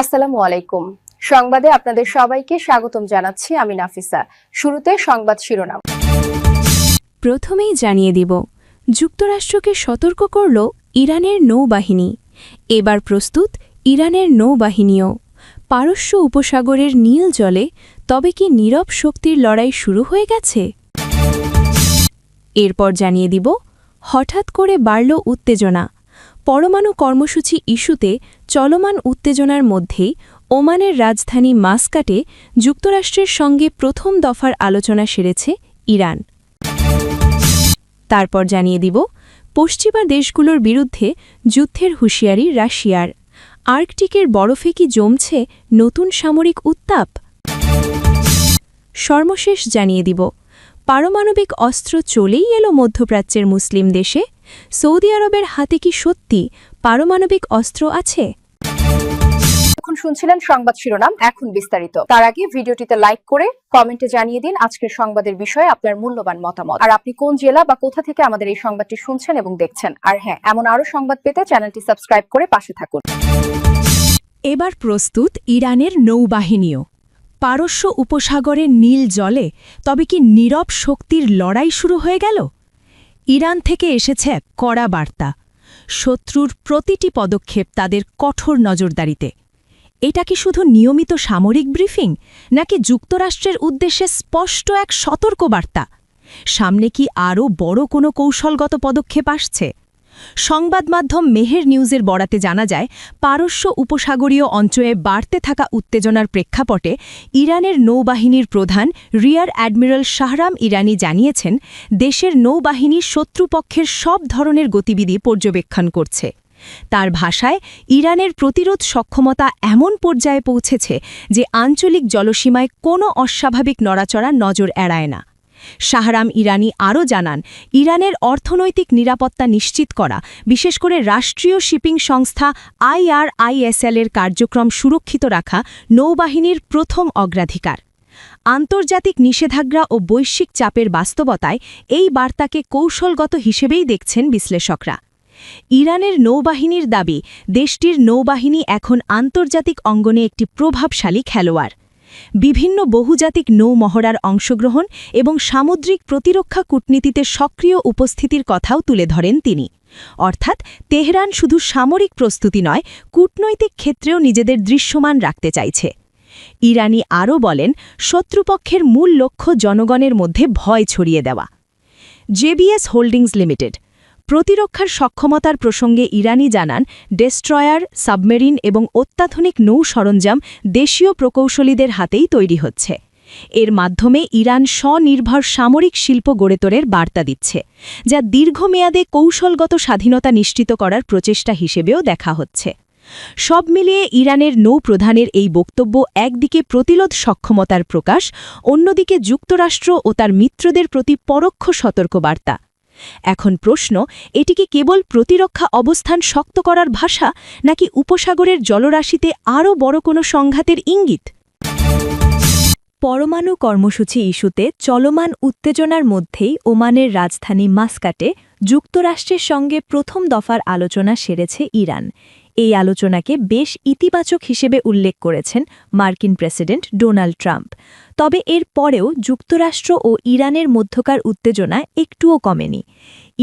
আসসালামু আলাইকুম। সংবাদে আপনাদের সবাইকে স্বাগতম জানাচ্ছি আমি নাফিসা। শুরুতে সংবাদ শিরোনাম। প্রথমেই জানিয়ে দিব, যুক্তরাষ্ট্রকে সতর্ক করল ইরানের নৌবাহিনী। এবার প্রস্তুত ইরানের নৌবাহিনীও। পারস্য উপসাগরের নীল জলে তবে কি নীরব শক্তির লড়াই শুরু হয়ে গেছে? এরপর জানিয়ে দিব, হঠাৎ করে বাড়ল উত্তেজনা। পরমাণু কর্মসূচি ইস্যুতে চলমান উত্তেজনার মধ্যেই ওমানের রাজধানী মাস্কাটে যুক্তরাষ্ট্রের সঙ্গে প্রথম দফার আলোচনা সেরেছে ইরান। তারপর জানিয়ে দিব, পশ্চিমা দেশগুলোর বিরুদ্ধে যুদ্ধের হুঁশিয়ারি রাশিয়ার। আর্কটিকের বরফে কি জমছে নতুন সামরিক উত্তাপ? সর্বশেষ জানিয়ে দিব, পারমাণবিক অস্ত্র চলেই এলো মধ্যপ্রাচ্যের মুসলিম দেশে। সৌদি আরবের হাতে কি সত্যি পারমাণবিক অস্ত্র আছে? এখন শুনছিলেন সংবাদ শিরোনাম, এখন বিস্তারিত। তার আগে ভিডিওটিতে লাইক করে কমেন্টে জানিয়ে দিন আজকের সংবাদের বিষয়ে আপনার মূল্যবান মতামত, আর আপনি কোন জেলা বা কোথা থেকে আমাদের এই সংবাদটি শুনছেন এবং দেখছেন। আর হ্যাঁ, এমন আরো সংবাদ পেতে চ্যানেলটি সাবস্ক্রাইব করে পাশে থাকুন। এবার প্রস্তুত ইরানের নৌবাহিনীও। পারস্য উপসাগরের নীল জলে তবে কি নীরব শক্তির লড়াই শুরু হয়ে গেল? ইরান থেকে এসেছে এক কড়া বার্তা। শত্রুর প্রতিটি পদক্ষেপ তাদের কঠোর নজরদারিতে। এটা কি শুধু নিয়মিত সামরিক ব্রিফিং, নাকি যুক্তরাষ্ট্রের উদ্দেশ্যে স্পষ্ট এক সতর্ক বার্তা? সামনে কি আরও বড় কোনো কৌশলগত পদক্ষেপ আসছে? সংবাদ মাধ্যম মেহের নিউজের বরাতে জানা যায়, পারস্য উপসাগরীয় অঞ্চলে বাড়তে থাকা উত্তেজনার প্রেক্ষাপটে ইরানের নৌবাহিনীর প্রধান রিয়ার অ্যাডমিরাল শাহরাম ইরানি জানিয়েছেন, দেশের নৌবাহিনী শত্রুপক্ষের সব ধরনের গতিবিধি পর্যবেক্ষণ করছে। তার ভাষায়, ইরানের প্রতিরোধ সক্ষমতা এমন পর্যায়ে পৌঁছেছে যে আঞ্চলিক জলসীমায় কোনো অস্বাভাবিক নড়াচড়া নজর এড়ায় না। শাহরাম ইরানি আরও জানান, ইরানের অর্থনৈতিক নিরাপত্তা নিশ্চিত করা, বিশেষ করে রাষ্ট্রীয় শিপিং সংস্থা IRISL-এর কার্যক্রম সুরক্ষিত রাখা নৌবাহিনীর প্রথম অগ্রাধিকার। আন্তর্জাতিক নিষেধাজ্ঞা ও বৈশ্বিক চাপের বাস্তবতায় এই বার্তাকে কৌশলগত হিসেবেই দেখছেন বিশ্লেষকরা। ইরানের নৌবাহিনীর দাবি, দেশটির নৌবাহিনী এখন আন্তর্জাতিক অঙ্গনে একটি প্রভাবশালী খেলোয়াড়। বিভিন্ন বহুজাতিক নৌমহড়ার অংশগ্রহণ এবং সামুদ্রিক প্রতিরক্ষা কূটনীতিতে সক্রিয় উপস্থিতির কথাও তুলে ধরেন তিনি। অর্থাৎ তেহরান শুধু সামরিক প্রস্তুতি নয়, কূটনৈতিক ক্ষেত্রেও নিজেদের দৃশ্যমান রাখতে চাইছে। ইরানি আরও বলেন, শত্রুপক্ষের মূল লক্ষ্য জনগণের মধ্যে ভয় ছড়িয়ে দেওয়া। জেবিএস হোল্ডিংস লিমিটেড প্রতিরক্ষার সক্ষমতার প্রসঙ্গে ইরানি জানান, ডেস্ট্রয়ার, সাবমেরিন এবং অত্যাধুনিক নৌ সরঞ্জাম দেশীয় প্রকৌশলীদের হাতেই তৈরি হচ্ছে। এর মাধ্যমে ইরান স্বনির্ভর সামরিক শিল্প গড়ে তোলার বার্তা দিচ্ছে, যা দীর্ঘমেয়াদে কৌশলগত স্বাধীনতা নিশ্চিত করার প্রচেষ্টা হিসেবেও দেখা হচ্ছে। সব মিলিয়ে ইরানের নৌপ্রধানের এই বক্তব্য একদিকে প্রতিরোধ সক্ষমতার প্রকাশ, অন্যদিকে যুক্তরাষ্ট্র ও তার মিত্রদের প্রতি পরোক্ষ সতর্কবার্তা। এখন প্রশ্ন, এটি কি কেবল প্রতিরক্ষা অবস্থান শক্ত করার ভাষা, নাকি উপসাগরের জলরাশিতে আরও বড় কোনো সংঘাতের ইঙ্গিত? পরমাণু কর্মসূচি ইস্যুতে চলমান উত্তেজনার মধ্যেই ওমানের রাজধানী মাস্কাটে যুক্তরাষ্ট্রের সঙ্গে প্রথম দফার আলোচনা সেরেছে ইরান। এই আলোচনাকে বেশ ইতিবাচক হিসেবে উল্লেখ করেছেন মার্কিন প্রেসিডেন্ট ডোনাল্ড ট্রাম্প। তবে এর পরেও যুক্তরাষ্ট্র ও ইরানের মধ্যকার উত্তেজনা একটুও কমেনি।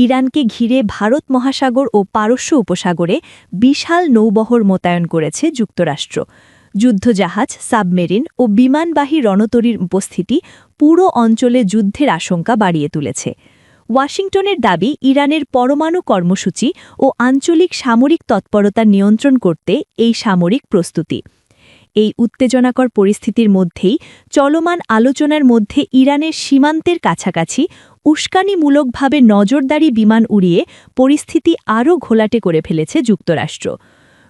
ইরানকে ঘিরে ভারত মহাসাগর ও পারস্য উপসাগরে বিশাল নৌবহর মোতায়েন করেছে যুক্তরাষ্ট্র। যুদ্ধজাহাজ, সাবমেরিন ও বিমানবাহী রণতরীর উপস্থিতি পুরো অঞ্চলে যুদ্ধের আশঙ্কা বাড়িয়ে তুলেছে। ওয়াশিংটনের দাবি, ইরানের পরমাণু কর্মসূচি ও আঞ্চলিক সামরিক তৎপরতা নিয়ন্ত্রণ করতে এই সামরিক প্রস্তুতি। এই উত্তেজনাকর পরিস্থিতির মধ্যেই চলমান আলোচনার মধ্যে ইরানের সীমান্তের কাছাকাছি উস্কানিমূলকভাবে নজরদারি বিমান উড়িয়ে পরিস্থিতি আরও ঘোলাটে করে ফেলেছে যুক্তরাষ্ট্র।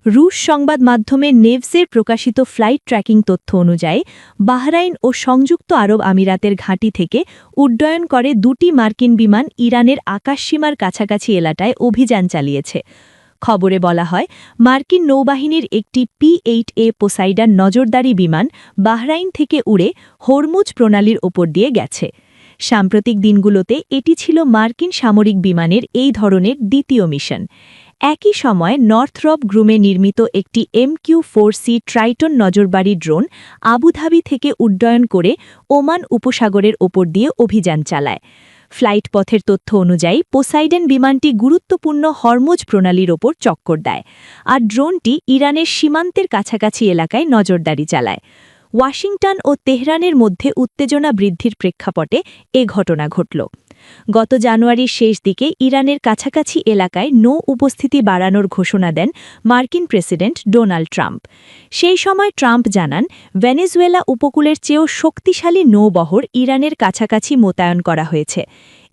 রুশ সংবাদ মাধ্যমে নেভসের প্রকাশিত ফ্লাইট ট্র্যাকিং তথ্য অনুযায়ী, বাহরাইন ও সংযুক্ত আরব আমিরাতের ঘাঁটি থেকে উড্ডয়ন করে দুটি মার্কিন বিমান ইরানের আকাশসীমার কাছাকাছি এলাকায় অভিযান চালিয়েছে। খবরে বলা হয়, মার্কিন নৌবাহিনীর একটি P-8A পোসাইডান নজরদারি বিমান বাহরাইন থেকে উড়ে হরমুজ প্রণালীর ওপর দিয়ে গেছে। সাম্প্রতিক দিনগুলোতে এটি ছিল মার্কিন সামরিক বিমানের এই ধরনের দ্বিতীয় মিশন। একই সময় নর্থরপ গ্রুমে নির্মিত একটি MQ-4C ট্রাইটন নজরবাড়ি ড্রোন আবুধাবি থেকে উড্ডয়ন করে ওমান উপসাগরের ওপর দিয়ে অভিযান চালায়। ফ্লাইট পথের তথ্য অনুযায়ী পোসাইডেন বিমানটি গুরুত্বপূর্ণ হরমুজ প্রণালীর ওপর চক্কর দেয়, আর ড্রোনটি ইরানের সীমান্তের কাছাকাছি এলাকায় নজরদারি চালায়। ওয়াশিংটন ও তেহরানের মধ্যে উত্তেজনা বৃদ্ধির প্রেক্ষাপটে এ ঘটনা ঘটল। গত জানুয়ারির শেষ দিকে ইরানের কাছাকাছি এলাকায় নৌ উপস্থিতি বাড়ানোর ঘোষণা দেন মার্কিন প্রেসিডেন্ট ডোনাল্ড ট্রাম্প। সেই সময় ট্রাম্প জানান, ভেনেজুয়েলা উপকূলের চেয়েও শক্তিশালী নৌবহর ইরানের কাছাকাছি মোতায়েন করা হয়েছে।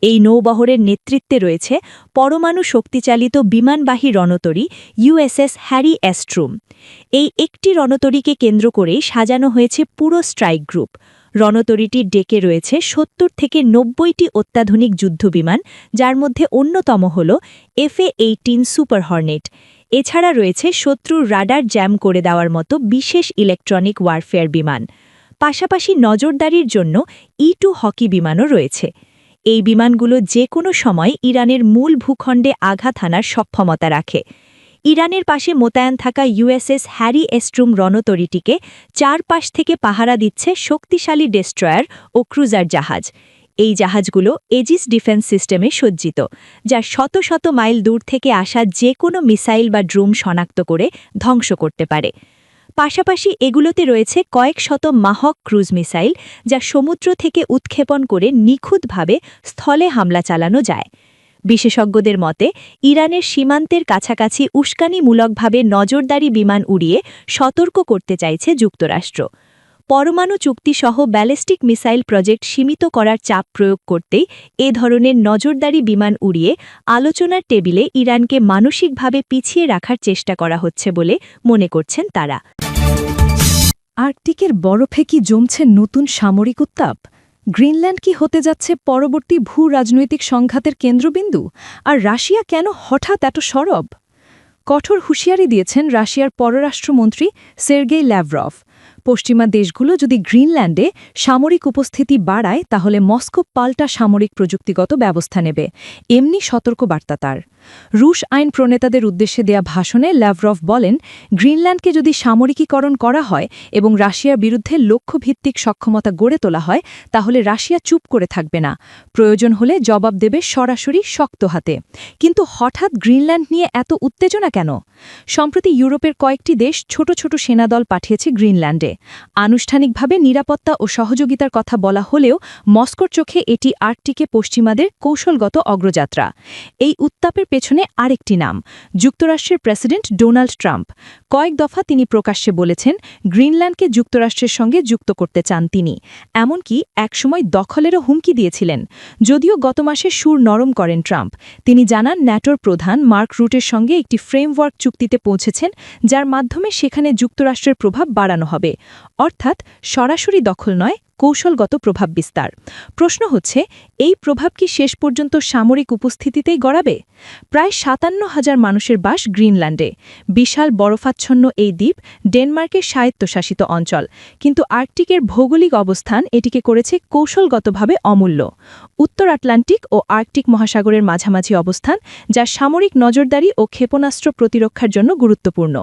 এই নৌবহরের নেতৃত্বে রয়েছে পরমাণু শক্তিচালিত বিমানবাহী রণতরী USS হ্যারি এস ট্রুম। এই একটি রণতরীকে কেন্দ্র করেই সাজানো হয়েছে পুরো স্ট্রাইক গ্রুপ। রণতরীটির ডেকে রয়েছে ৭০ থেকে ৯০টি অত্যাধুনিক যুদ্ধবিমান, যার মধ্যে অন্যতম হল FA-18 সুপার হর্নেট। এছাড়া রয়েছে শত্রুর রাডার জ্যাম করে দেওয়ার মতো বিশেষ ইলেকট্রনিক ওয়ারফেয়ার বিমান। পাশাপাশি নজরদারির জন্য E-2 হকি বিমানও রয়েছে। এই বিমানগুলো যে কোনো সময় ইরানের মূল ভূখণ্ডে আঘাত হানার সক্ষমতা রাখে। ইরানের পাশে মোতায়েন থাকা USS হ্যারি এস ট্রুম রণতরীটিকে চারপাশ থেকে পাহারা দিচ্ছে শক্তিশালী ডেস্ট্রয়ার ও ক্রুজার জাহাজ। এই জাহাজগুলো এজিস ডিফেন্স সিস্টেমে সজ্জিত, যা শত শত মাইল দূর থেকে আসা যে কোনো মিসাইল বা ড্রোন শনাক্ত করে ধ্বংস করতে পারে। পাশাপাশি এগুলোতে রয়েছে কয়েক শত মাহক ক্রুজ মিসাইল, যা সমুদ্র থেকে উৎক্ষেপণ করে নিখুঁতভাবে স্থলে হামলা চালানো যায়। বিশেষজ্ঞদের মতে, ইরানের সীমান্তের কাছাকাছি উস্কানিমূলকভাবে নজরদারি বিমান উড়িয়ে সতর্ক করতে চাইছে যুক্তরাষ্ট্র। পরমাণু চুক্তিসহ ব্যালিস্টিক মিসাইল প্রজেক্ট সীমিত করার চাপ প্রয়োগ করতেই এ ধরনের নজরদারি বিমান উড়িয়ে আলোচনার টেবিলে ইরানকে মানসিকভাবে পিছিয়ে রাখার চেষ্টা করা হচ্ছে বলে মনে করছেন তারা। আর্কটিকের বরফে কি জমছে নতুন সামরিক উত্তাপ? গ্রিনল্যান্ড কি হতে যাচ্ছে পরবর্তী ভূ-রাজনৈতিক সংঘাতের কেন্দ্রবিন্দু? আর রাশিয়া কেন হঠাৎ এত সরব? কঠোর হুঁশিয়ারি দিয়েছেন রাশিয়ার পররাষ্ট্রমন্ত্রী সের্গেই ল্যাভরভ। পশ্চিমা দেশগুলো যদি গ্রিনল্যান্ডে সামরিক উপস্থিতি বাড়ায়, তাহলে মস্কো পাল্টা সামরিক প্রযুক্তিগত ব্যবস্থা নেবে, এমনি সতর্কবার্তা তার। রুশ আইন প্রণেতাদের উদ্দেশ্যে দেয়া ভাষণে ল্যাভরভ বলেন, গ্রিনল্যান্ডকে যদি সামরিকীকরণ করা হয় এবং রাশিয়ার বিরুদ্ধে লক্ষ্যভিত্তিক সক্ষমতা গড়ে তোলা হয়, তাহলে রাশিয়া চুপ করে থাকবে না, প্রয়োজন হলে জবাব দেবে সরাসরি শক্ত হাতে। কিন্তু হঠাৎ গ্রিনল্যান্ড নিয়ে এত উত্তেজনা কেন? সম্প্রতি ইউরোপের কয়েকটি দেশ ছোট ছোট সেনাদল পাঠিয়েছে গ্রিনল্যান্ডে। আনুষ্ঠানিকভাবে নিরাপত্তা ও সহযোগিতার কথা বলা হলেও মস্কোর চোখে এটি আর্কটিকে পশ্চিমাদের কৌশলগত অগ্রযাত্রা। এই উত্তাপের পেছনে আরেকটি নাম, যুক্তরাষ্ট্রের প্রেসিডেন্ট ডোনাল্ড ট্রাম্প। কয়েক দফা তিনি প্রকাশ্যে বলেছেন, গ্রিনল্যান্ডকে যুক্তরাষ্ট্রের সঙ্গে যুক্ত করতে চান তিনি। এমনকি একসময় দখলেরও হুমকি দিয়েছিলেন। যদিও গত মাসে সুর নরম করেন ট্রাম্প। তিনি জানান, ন্যাটোর প্রধান মার্ক রুটের সঙ্গে একটি ফ্রেমওয়ার্ক চুক্তিতে পৌঁছেছেন, যার মাধ্যমে সেখানে যুক্তরাষ্ট্রের প্রভাব বাড়ানো হবে। অর্থাৎ সরাসরি দখল নয়, কৌশলগত প্রভাব বিস্তার। প্রশ্ন হচ্ছে, এই প্রভাব কি শেষ পর্যন্ত সামরিক উপস্থিতিতেই গড়াবে? প্রায় ৫৭,০০০ মানুষের বাস গ্রিনল্যান্ডে। বিশাল বরফাচ্ছন্ন এই দ্বীপ ডেনমার্কের স্বায়ত্তশাসিত অঞ্চল, কিন্তু আর্কটিকের ভৌগোলিক অবস্থান এটিকে করেছে কৌশলগতভাবে অমূল্য। উত্তর আটলান্টিক ও আর্কটিক মহাসাগরের মাঝামাঝি অবস্থান, যা সামরিক নজরদারি ও ক্ষেপণাস্ত্র প্রতিরক্ষার জন্য গুরুত্বপূর্ণ।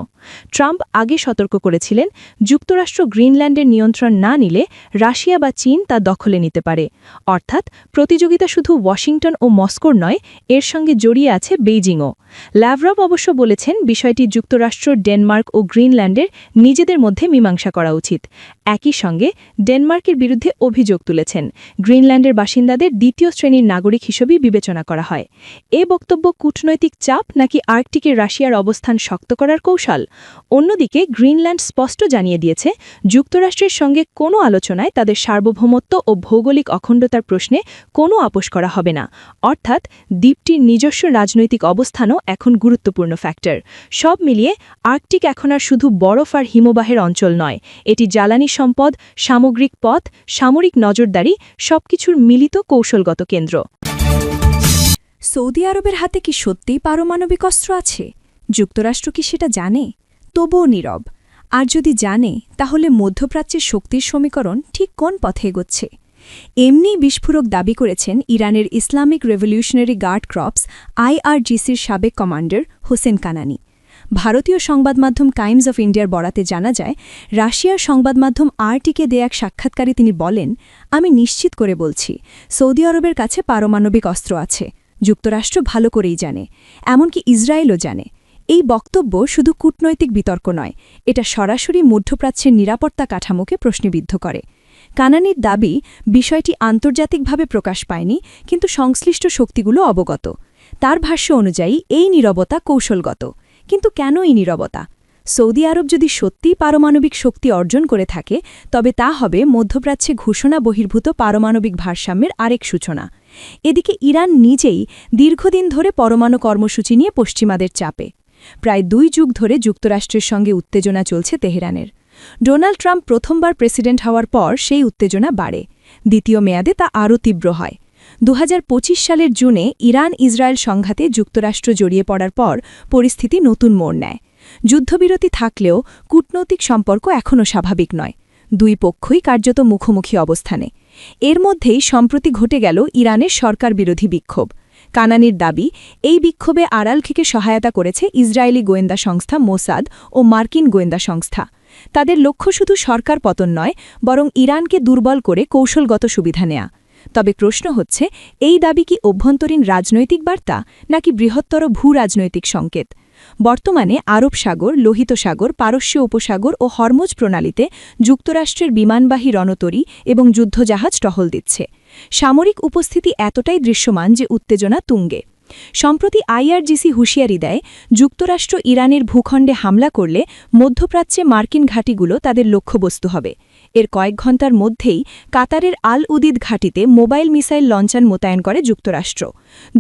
ট্রাম্প আগে সতর্ক করেছিলেন, যুক্তরাষ্ট্র গ্রিনল্যান্ডের নিয়ন্ত্রণ না নিলে রাশিয়া বা চীন তা দখলে নিতে পারে। অর্থাৎ প্রতিযোগিতা শুধু ওয়াশিংটন ও মস্কোর নয়, এর সঙ্গে জড়িয়ে আছে বেইজিংও। ল্যাভরভ অবশ্য বলেছেন, বিষয়টি যুক্তরাষ্ট্র, ডেনমার্ক ও গ্রিনল্যান্ডের নিজেদের মধ্যে মীমাংসা করা উচিত। একই সঙ্গে ডেনমার্কের বিরুদ্ধে অভিযোগ তুলেছেন, গ্রিনল্যান্ডের বাসিন্দাদের দ্বিতীয় শ্রেণীর নাগরিক হিসেবে বিবেচনা করা হয়। এ বক্তব্য কূটনৈতিক চাপ নাকি আর্কটিকে রাশিয়ার অবস্থান শক্ত করার কৌশল? অন্যদিকে গ্রিনল্যান্ড স্পষ্ট জানিয়ে দিয়েছে, যুক্তরাষ্ট্রের সঙ্গে কোনো আলোচনায় তাদের সার্বভৌমত্ব ও ভৌগোলিক অখণ্ডতার প্রশ্নে কোনো আপোস করা হবে না। অর্থাৎ দ্বীপটির নিজস্ব রাজনৈতিক অবস্থানও এখন গুরুত্বপূর্ণ ফ্যাক্টর। সব মিলিয়ে আর্কটিক এখন আর শুধু বরফ আর হিমবাহের অঞ্চল নয়, এটি জ্বালানি সম্পদ, সামগ্রিক পথ, সামরিক নজরদারি, সবকিছুর মিলিত কৌশলগত কেন্দ্র। সৌদি আরবের হাতে কি সত্যিই পারমাণবিক অস্ত্র আছে? যুক্তরাষ্ট্র কি সেটা জানে? তবুও নীরব। আর যদি জানে, তাহলে মধ্যপ্রাচ্যের শক্তির সমীকরণ ঠিক কোন পথে এগোচ্ছে? এমনি বিস্ফোরক দাবি করেছেন ইরানের ইসলামিক রেভলিউশনারি গার্ড ক্রপস IRGCর সাবেক কমান্ডার হোসেন কানানি। ভারতীয় সংবাদমাধ্যম টাইমস অফ ইন্ডিয়ার বরাতে জানা যায়, রাশিয়ার সংবাদমাধ্যম RTকে দেয়া এক সাক্ষাৎকারে তিনি বলেন, আমি নিশ্চিত করে বলছি, সৌদি আরবের কাছে পারমাণবিক অস্ত্র আছে। যুক্তরাষ্ট্র ভালো করেই জানে, এমনকি ইসরায়েলও জানে। এই বক্তব্য শুধু কূটনৈতিক বিতর্ক নয়, এটা সরাসরি মধ্যপ্রাচ্যের নিরাপত্তা কাঠামোকে প্রশ্নবিদ্ধ করে। কানানির দাবি, বিষয়টি আন্তর্জাতিকভাবে প্রকাশ পায়নি, কিন্তু সংশ্লিষ্ট শক্তিগুলো অবগত। তার ভাষ্য অনুযায়ী এই নীরবতা কৌশলগত। কিন্তু কেন এই নীরবতা? সৌদি আরব যদি সত্যিই পারমাণবিক শক্তি অর্জন করে থাকে, তবে তা হবে মধ্যপ্রাচ্যে ঘোষণা বহির্ভূত পারমাণবিক ভারসাম্যের আরেক সূচনা। এদিকে ইরান নিজেই দীর্ঘদিন ধরে পরমাণু কর্মসূচি নিয়ে পশ্চিমাদের চাপে। প্রায় 2 যুগ ধরে যুক্তরাষ্ট্রের সঙ্গে উত্তেজনা চলছে তেহরানের। ডোনাল্ড ট্রাম্প প্রথমবার প্রেসিডেন্ট হওয়ার পর সেই উত্তেজনা বাড়ে। দ্বিতীয় মেয়াদে তা আরও তীব্র হয়। 2025 সালের জুনে ইরান ইসরায়েল সংঘাতে যুক্তরাষ্ট্র জড়িয়ে পড়ার পর পরিস্থিতি নতুন মোড় নেয়। যুদ্ধবিরতি থাকলেও কূটনৈতিক সম্পর্ক এখনও স্বাভাবিক নয়। 2 পক্ষই কার্যত মুখোমুখি অবস্থানে। এর মধ্যেই সম্প্রতি ঘটে গেল ইরানের সরকার বিরোধী বিক্ষোভ। কানানির দাবি, এই বিক্ষোভে আড়াল থেকে সহায়তা করেছে ইসরায়েলি গোয়েন্দা সংস্থা মোসাদ ও মার্কিন গোয়েন্দা সংস্থা। তাদের লক্ষ্য শুধু সরকার পতন নয়, বরং ইরানকে দুর্বল করে কৌশলগত সুবিধা নেয়া। তবে প্রশ্ন হচ্ছে, এই দাবি কি অভ্যন্তরীণ রাজনৈতিক বার্তা নাকি বৃহত্তর ভূরাজনৈতিক সংকেত? বর্তমানে আরব সাগর, লোহিত সাগর, পারস্য উপসাগর ও হরমুজ প্রণালীতে যুক্তরাষ্ট্রের বিমানবাহী রণতরী এবং যুদ্ধজাহাজ টহল দিচ্ছে। সামরিক উপস্থিতি এতটাই দৃশ্যমান যে উত্তেজনা তুঙ্গে। সম্প্রতি IRGC হুঁশিয়ারি দেয়, যুক্তরাষ্ট্র ইরানের ভূখণ্ডে হামলা করলে মধ্যপ্রাচ্যে মার্কিন ঘাঁটিগুলো তাদের লক্ষ্যবস্তু হবে। এর কয়েক ঘণ্টার মধ্যেই কাতারের আল উদিদ ঘাঁটিতে মোবাইল মিসাইল লঞ্চার মোতায়েন করে যুক্তরাষ্ট্র।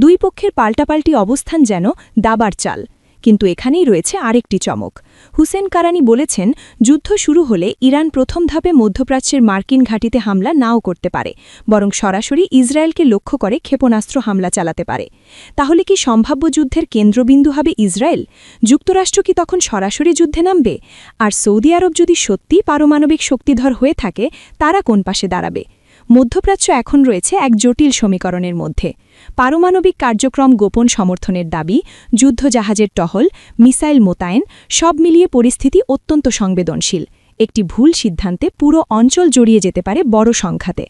2 পক্ষের পাল্টাপাল্টি অবস্থান যেন দাবার চাল। কিন্তু এখানেই রয়েছে আরেকটি চমক। হুসেন কারানি বলেছেন, যুদ্ধ শুরু হলে ইরান প্রথম ধাপে মধ্যপ্রাচ্যের মার্কিন ঘাঁটিতে হামলা নাও করতে পারে, বরং সরাসরি ইসরায়েলকে লক্ষ্য করে ক্ষেপণাস্ত্র হামলা চালাতে পারে। তাহলে কি সম্ভাব্য যুদ্ধের কেন্দ্রবিন্দু হবে ইসরায়েল? যুক্তরাষ্ট্র কি তখন সরাসরি যুদ্ধে নামবে? আর সৌদি আরব যদি সত্যিই পারমাণবিক শক্তিধর হয়ে থাকে, তারা কোন পাশে দাঁড়াবে? মধ্যপ্রাচ্য এখন রয়েছে এক জটিল সমীকরণের মধ্যে। পারমাণবিক কার্যক্রম গোপন সমর্থনের দাবি, যুদ্ধজাহাজের টহল, মিসাইল মোতায়েন, সব মিলিয়ে পরিস্থিতি অত্যন্ত সংবেদনশীল। একটি ভুল সিদ্ধান্তে পুরো অঞ্চল জড়িয়ে যেতে পারে বড় সংঘাতে।